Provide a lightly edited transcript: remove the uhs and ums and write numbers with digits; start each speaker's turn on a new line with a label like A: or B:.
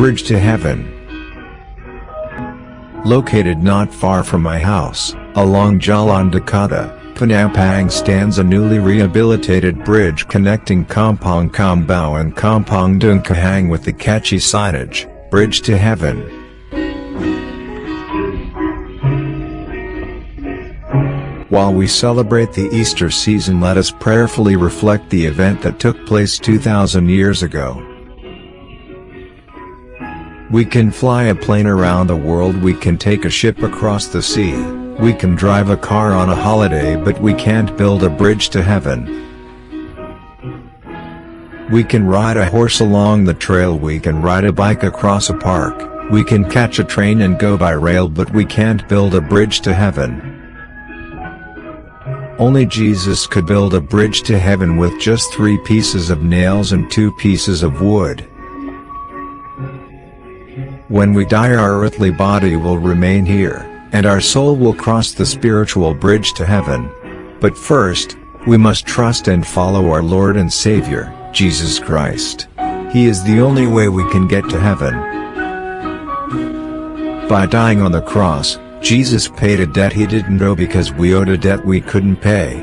A: bridge to heaven. Located not far from my house, along Jalan DAKATA, Penampang stands a newly rehabilitated bridge connecting Kampong Kambau and Kampong Dungkahang with the catchy signage, "Bridge to Heaven." While we celebrate the Easter season, let us prayerfully reflect the event that took place 2,000 years ago. We can fly a plane around the world, we can take a ship across the sea, we can drive a car on a holiday, but we can't build a bridge to heaven. We can ride a horse along the trail, we can ride a bike across a park, we can catch a train and go by rail, but we can't build a bridge to heaven. Only Jesus could build a bridge to heaven with just 3 pieces of nails and 2 pieces of wood. When we die, our earthly body will remain here, and our soul will cross the spiritual bridge to heaven. But first, we must trust and follow our Lord and Saviour, Jesus Christ. He is the only way we can get to heaven. By dying on the cross, Jesus paid a debt he didn't owe because we owed a debt we couldn't pay.